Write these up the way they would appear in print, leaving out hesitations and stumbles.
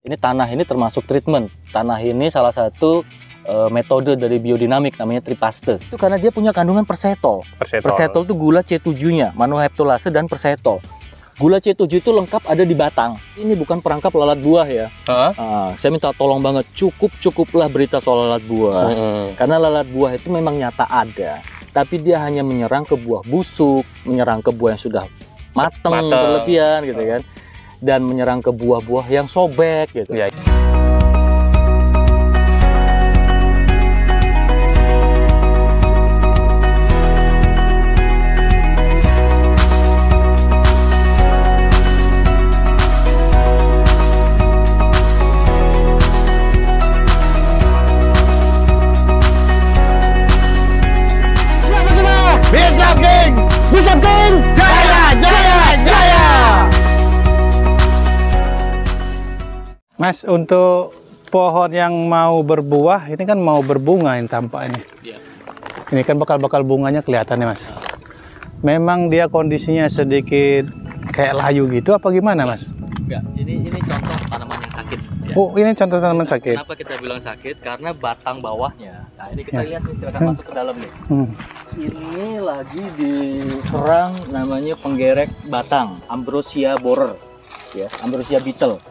Ini tanah ini termasuk treatment. Tanah ini salah satu metode dari biodinamik namanya tripaste. Itu karena dia punya kandungan persetol. Persetol itu gula C7-nya, manoheptulase dan persetol. Gula C7 itu lengkap ada di batang. Ini bukan perangkap lalat buah ya. Saya minta tolong banget, cukuplah berita soal lalat buah. Karena lalat buah itu memang nyata ada. Tapi dia hanya menyerang ke buah busuk, menyerang ke buah yang sudah matang. Berlebihan gitu kan. Dan menyerang ke buah-buah yang sobek gitu. Ya. Bisa King! Jaya! Jaya! Jaya! Mas, untuk pohon yang mau berbuah, ini kan mau berbunga ini tampak ini. Ini kan bakal bunganya kelihatan nih Mas. Memang dia kondisinya sedikit kayak layu gitu apa gimana Mas? Enggak, ini contoh tanaman yang sakit. Ya. Oh, ini contoh tanaman sakit. Kenapa kita bilang sakit? Karena batang bawahnya. Nah, ini kita lihat nih, silakan masuk ke dalam nih. Ini lagi diserang namanya penggerek batang, Ambrosia borer, ya, Ambrosia beetle.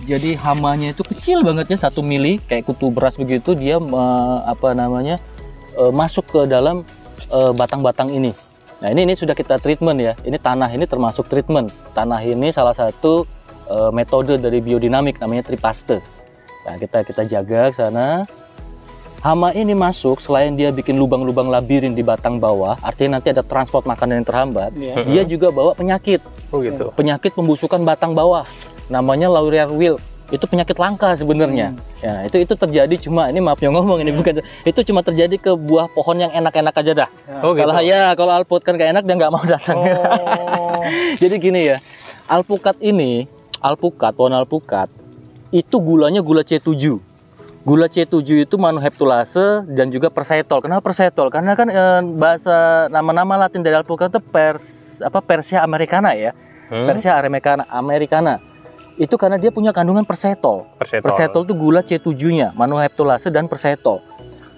Jadi hamanya itu kecil banget ya, 1 mili kayak kutu beras begitu, dia masuk ke dalam batang-batang ini. Nah, ini sudah kita treatment ya. Ini tanah ini termasuk treatment. Tanah ini salah satu metode dari biodinamik namanya tripaste. Nah, kita jaga ke sana. Hama ini masuk, selain dia bikin lubang-lubang labirin di batang bawah, artinya nanti ada transport makanan yang terhambat, dia juga bawa penyakit. Oh gitu. Penyakit pembusukan batang bawah, namanya Laurier wilt. Itu penyakit langka sebenarnya. Ya, itu terjadi cuma, ini maaf yang ngomong ini bukan, itu cuma terjadi ke buah pohon yang enak-enak aja dah. Oh, gitu. Kalau alput kan gak enak, dia nggak mau datang. Jadi gini ya, pohon alpukat itu gulanya gula C7. Gula C7 itu manoheptulase dan juga persetol. Kenapa persetol? Karena kan bahasa nama-nama Latin dari alpukat itu Persia americana ya. Persia americana. Itu karena dia punya kandungan persetol. Persetol itu gula C7-nya, manoheptulase dan persetol.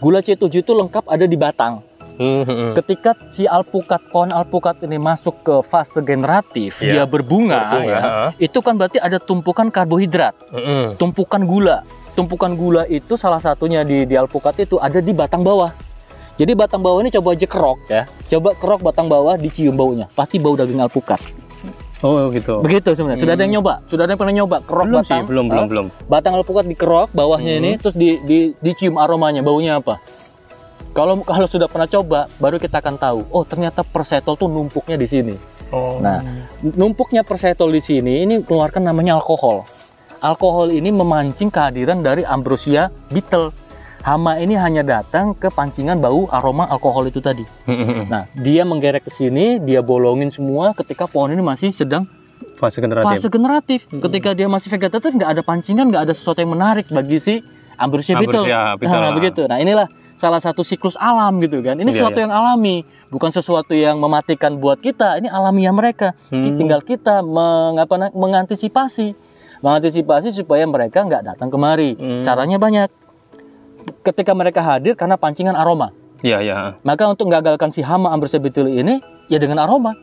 Gula C7 itu lengkap ada di batang. Ketika si pohon alpukat ini masuk ke fase generatif, dia berbunga ya, itu kan berarti ada tumpukan karbohidrat, tumpukan gula. Tumpukan gula itu salah satunya di alpukat itu ada di batang bawah. Jadi batang bawah ini coba aja kerok ya. Coba kerok batang bawah, dicium baunya. Pasti bau daging alpukat. Oh gitu. Begitu sebenarnya. Sudah ada yang nyoba? Sudah ada yang pernah nyoba kerok belum batang? Sih, belum. Batang alpukat dikerok bawahnya ini, terus dicium aromanya, baunya apa? Kalau sudah pernah coba, baru kita akan tahu. Oh, ternyata persetol tuh numpuknya di sini. Nah, numpuknya persetol di sini ini keluarkan namanya alkohol. Alkohol ini memancing kehadiran dari Ambrosia beetle. Hama ini hanya datang ke pancingan bau aroma alkohol itu tadi. Nah, dia menggerek ke sini, dia bolongin semua ketika pohon ini masih sedang fase generatif. Ketika dia masih vegetatif, nggak ada pancingan, nggak ada sesuatu yang menarik bagi si Ambrosia beetle. Nah, begitu. Nah, inilah salah satu siklus alam gitu kan. Ini sesuatu yang alami, bukan sesuatu yang mematikan buat kita. Ini alamiah mereka. Tinggal kita mengantisipasi supaya mereka nggak datang kemari. Caranya banyak. Ketika mereka hadir karena pancingan aroma. Maka untuk menggagalkan si hama Ambrosia beetle ini ya dengan aroma.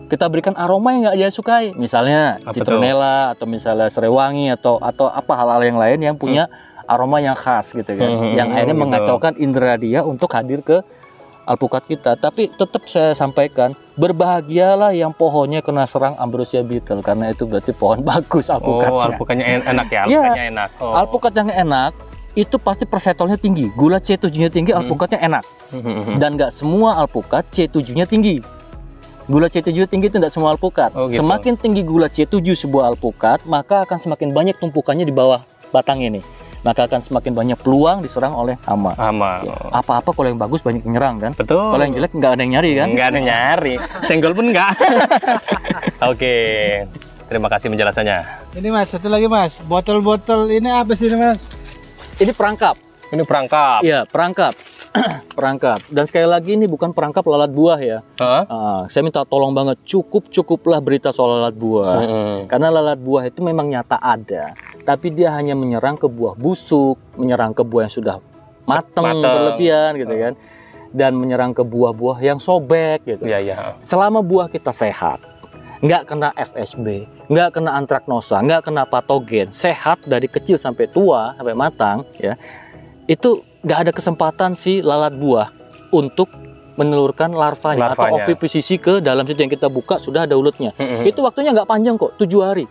Kita berikan aroma yang nggak dia sukai. Misalnya citronella atau misalnya serai wangi atau apa hal-hal yang lain yang punya aroma yang khas gitu kan. Yang akhirnya mengacaukan indera dia untuk hadir ke alpukat kita. Tapi tetap saya sampaikan, berbahagialah yang pohonnya kena serang Ambrosia beetle, karena itu berarti pohon bagus alpukatnya. Oh, alpukatnya enak ya, alpukatnya enak. Alpukat yang enak itu pasti persetolnya tinggi, gula C7-nya tinggi, alpukatnya enak. Dan nggak semua alpukat C7-nya tinggi. Gula C7 tinggi itu tidak semua alpukat. Gitu. Semakin tinggi gula C7 sebuah alpukat, maka akan semakin banyak tumpukannya di bawah batang ini. Maka akan semakin banyak peluang diserang oleh hama. Ya, apa-apa kalau yang bagus banyak menyerang kan. Betul. Kalau yang jelek nggak ada yang nyari kan. Nggak ada yang nyari. Senggol pun nggak. Oke. Terima kasih penjelasannya. Ini Mas, satu lagi Mas. Botol-botol ini apa sih ini Mas? Ini perangkap. Ini perangkap. Iya, perangkap. Perangkap. Dan sekali lagi ini bukan perangkap lalat buah ya. Saya minta tolong banget, cukuplah berita soal lalat buah. Karena lalat buah itu memang nyata ada, tapi dia hanya menyerang ke buah busuk, menyerang ke buah yang sudah matang berlebihan gitu kan, dan menyerang ke buah-buah yang sobek gitu. Selama buah kita sehat, nggak kena FSB, nggak kena antraknosa, nggak kena patogen, sehat dari kecil sampai tua, sampai matang ya, itu nggak ada kesempatan si lalat buah untuk menelurkan larvanya atau oviposisi ke dalam situ yang kita buka sudah ada ulutnya. Itu waktunya nggak panjang kok, 7 hari.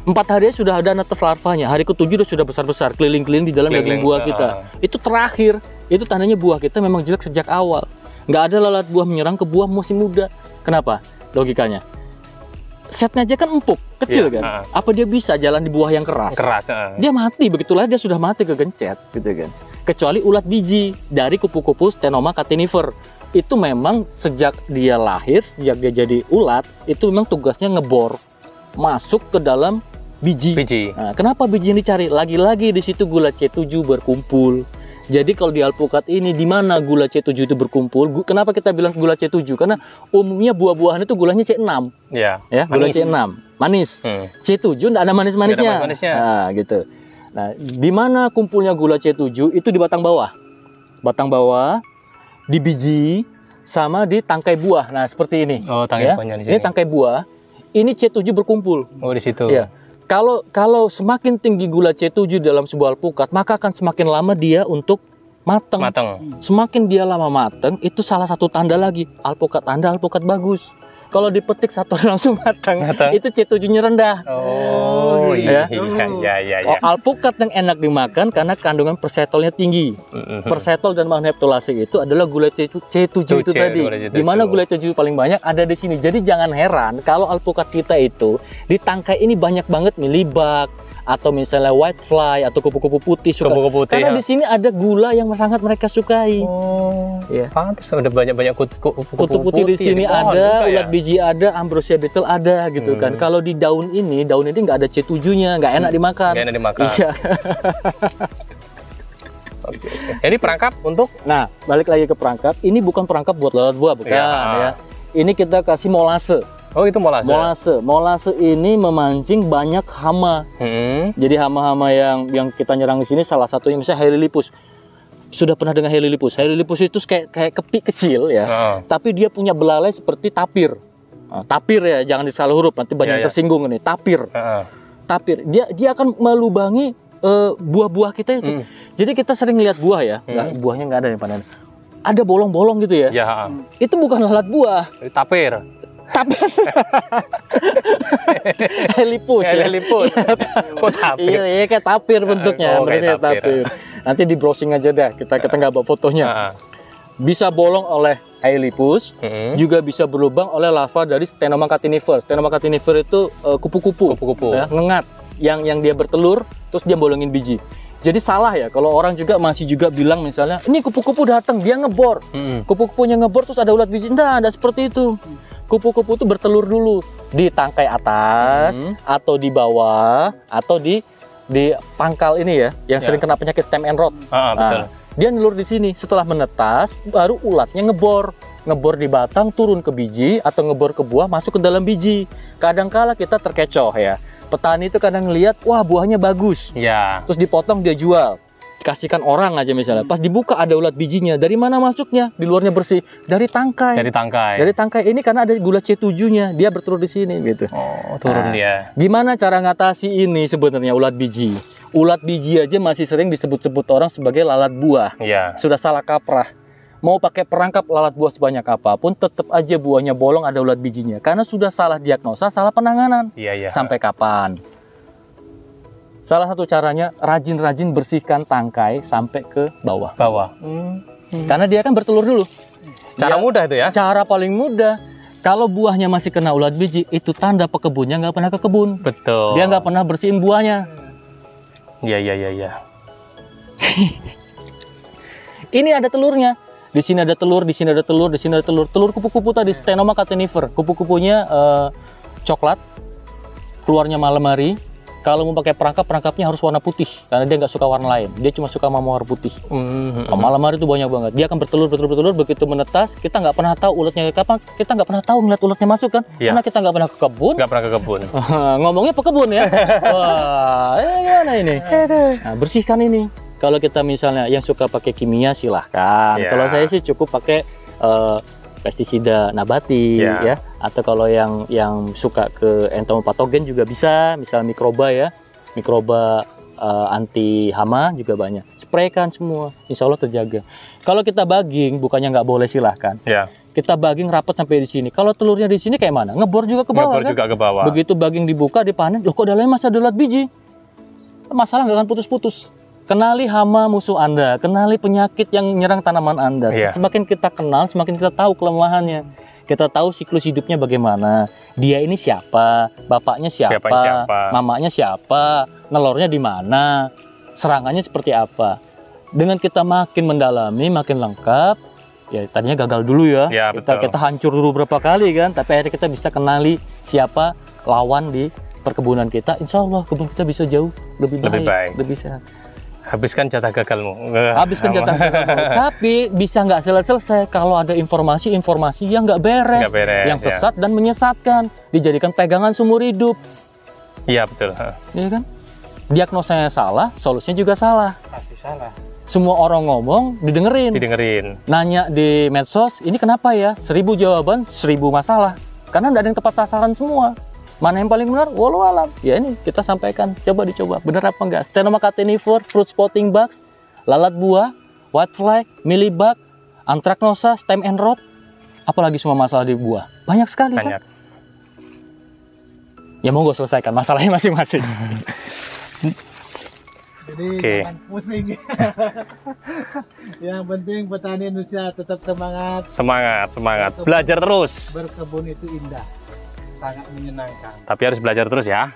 4 hari sudah ada netes larvanya. Hari ke-7 sudah besar-besar, keliling-keliling di dalam daging buah kita. Itu terakhir, itu tandanya buah kita memang jelek sejak awal. Nggak ada lalat buah menyerang ke buah masih muda. Kenapa? Logikanya, setnya aja kan empuk, kecil kan. Apa dia bisa jalan di buah yang keras? Dia mati, begitulah dia sudah mati kegencet gitu kan. Kecuali ulat biji dari kupu-kupu Stenoma catenifer. Itu memang sejak dia lahir, sejak dia jadi ulat, itu memang tugasnya ngebor masuk ke dalam biji. Nah, kenapa biji yang dicari? Lagi-lagi di situ gula C7 berkumpul. Jadi kalau di alpukat ini, di mana gula C7 itu berkumpul? Kenapa kita bilang gula C7? Karena umumnya buah-buahan itu gulanya C6. Ya, gula C6. Manis. C7 enggak ada manis-manisnya. Nah, gitu. Nah, di mana kumpulnya gula C7? Itu di batang bawah. Batang bawah, di biji, sama di tangkai buah. Nah, seperti ini. Oh, tangkai buahnya di sini. Ini tangkai buah. Ini C7 berkumpul. Oh, di situ. Ya. Kalau semakin tinggi gula C7 dalam sebuah alpukat, maka akan semakin lama dia untuk matang. Semakin dia lama matang, itu salah satu tanda lagi. Alpukat Anda alpukat bagus. Kalau dipetik satu langsung matang, itu C7-nya rendah. Oh, iya. Alpukat yang enak dimakan karena kandungan persetolnya tinggi. Persetol dan magnetolase itu adalah gula C7 itu tadi. Di mana gula C7 paling banyak ada di sini. Jadi jangan heran kalau alpukat kita itu di tangkai ini banyak banget milibak atau misalnya whitefly atau kupu-kupu putih karena di sini ada gula yang sangat mereka sukai. Pantes udah banyak kutu putih di sini ada, ulat biji ada, ambrosia beetle ada gitu kan. Kalau di daun ini nggak ada C7-nya, nggak enak dimakan. Iya. Jadi perangkap untuk, nah balik lagi ke perangkap. Ini bukan perangkap buat lalat buah, bukan ya. Ini kita kasih molase. Oh, itu molase. Molase ini memancing banyak hama. Jadi hama-hama yang kita nyerang di sini salah satunya misalnya Hairylipus. Sudah pernah dengar Hairylipus? Hairylipus itu kayak kepik kecil ya. Tapi dia punya belalai seperti tapir. Tapir ya, jangan disalah huruf nanti banyak yang tersinggung nih. Tapir. Tapir. Dia akan melubangi buah-buah kita itu. Jadi kita sering lihat buah ya. Buahnya nggak ada nih panen. Ada bolong-bolong gitu ya. Itu bukan lalat buah. Tapir. Helipus. Kok tapir? Iya kayak tapir bentuknya. Bentuknya tapir. Nanti di browsing aja deh. Kita nggak bawa fotonya. Bisa bolong oleh Hairylipus, juga bisa berlubang oleh larva dari Stenoma catenifer. Stenoma catenifer itu kupu-kupu, ya, ngengat, yang dia bertelur, terus dia bolongin biji. Jadi salah ya kalau orang masih bilang misalnya ini kupu-kupu datang dia ngebor, kupu-kupunya ngebor terus ada ulat biji. Enggak seperti itu. Kupu-kupu itu bertelur dulu di tangkai atas atau di bawah atau di pangkal ini ya yang sering kena penyakit stem and rot. Betul. Dia nelur di sini, setelah menetas baru ulatnya ngebor di batang turun ke biji atau ngebor ke buah masuk ke dalam biji. Kadangkala kita terkecoh ya. Petani itu kadang lihat, wah buahnya bagus, terus dipotong dia jual, kasihkan orang aja misalnya. Pas dibuka ada ulat bijinya. Dari mana masuknya? Di luarnya bersih. Dari tangkai. Dari tangkai ini karena ada gula C7-nya. Dia bertelur di sini gitu. Oh, turun dia. Gimana cara ngatasi ini sebenarnya ulat biji? Ulat biji aja masih sering disebut-sebut orang sebagai lalat buah. Sudah salah kaprah. Mau pakai perangkap lalat buah sebanyak apapun, tetap aja buahnya bolong ada ulat bijinya. Karena sudah salah diagnosa, salah penanganan. Sampai kapan? Salah satu caranya rajin-rajin bersihkan tangkai sampai ke bawah. Karena dia kan bertelur dulu. Cara mudah itu ya? Cara paling mudah. Kalau buahnya masih kena ulat biji, itu tanda pekebunnya nggak pernah ke kebun. Betul. Dia nggak pernah bersihin buahnya. Iya. Ini ada telurnya. Di sini ada telur, di sini ada telur, di sini ada telur. Telur kupu-kupu tadi Stenoma catenifer. Kupu-kupunya coklat. Keluarnya malam hari. Kalau mau pakai perangkap, perangkapnya harus warna putih karena dia nggak suka warna lain. Dia cuma suka mawar putih. Malam hari itu banyak banget. Dia akan bertelur, begitu menetas. Kita nggak pernah tahu uletnya kapan. Kita nggak pernah tahu ngeliat uletnya masuk kan? Karena kita nggak pernah ke kebun. Nggak pernah ke kebun. Ngomongnya pekebun ya. Wah, gimana ini? Nah, bersihkan ini. Kalau kita misalnya yang suka pakai kimia silahkan. Kalau saya sih cukup pakai pestisida nabati ya, atau kalau yang suka ke entomopatogen juga bisa, misal mikroba ya, mikroba anti hama juga banyak. Spraykan semua, insya Allah terjaga. Kalau kita baging, bukannya nggak boleh silahkan. Kita baging rapat sampai di sini. Kalau telurnya di sini kayak mana? Ngebor juga ke bawah kan? Juga ke bawah. Begitu baging dibuka, dipanen, loh kok dalamnya masih ada ulat biji? Masalah nggak akan putus-putus. Kenali hama musuh Anda, kenali penyakit yang menyerang tanaman Anda. Semakin kita kenal, semakin kita tahu kelemahannya. Kita tahu siklus hidupnya bagaimana. Dia ini siapa, bapaknya siapa, mamanya siapa, nelornya di mana, serangannya seperti apa. Dengan kita makin mendalami, makin lengkap, ya tadinya gagal dulu ya. Kita hancur dulu berapa kali kan, tapi akhirnya kita bisa kenali siapa lawan di perkebunan kita. Insya Allah kebun kita bisa jauh lebih baik. Lebih sehat. Habiskan jatah gagalmu. Habiskan jatah gagalmu. Tapi bisa nggak selesai kalau ada informasi yang nggak beres, yang sesat dan menyesatkan, dijadikan pegangan seumur hidup. Iya betul. Iya kan? Diagnosanya salah, solusinya juga salah. Pasti salah. Semua orang ngomong, didengerin. Nanya di medsos, ini kenapa ya? 1000 jawaban, 1000 masalah. Karena nggak ada yang tepat sasaran semua. Mana yang paling benar? Walau alam. Ya ini kita sampaikan, coba dicoba. Benar apa enggak? Stenoma catenivore, fruit spotting bugs, lalat buah, whitefly, mealybug, anthracnosa, stem and rot. Apalagi semua masalah di buah. Banyak sekali kan? Ya mau gue selesaikan masalahnya masing-masing. Jadi jangan pusing. Yang penting petani Indonesia tetap semangat. Semangat. Belajar terus. Berkebun itu indah. Sangat menyenangkan. Tapi harus belajar terus ya.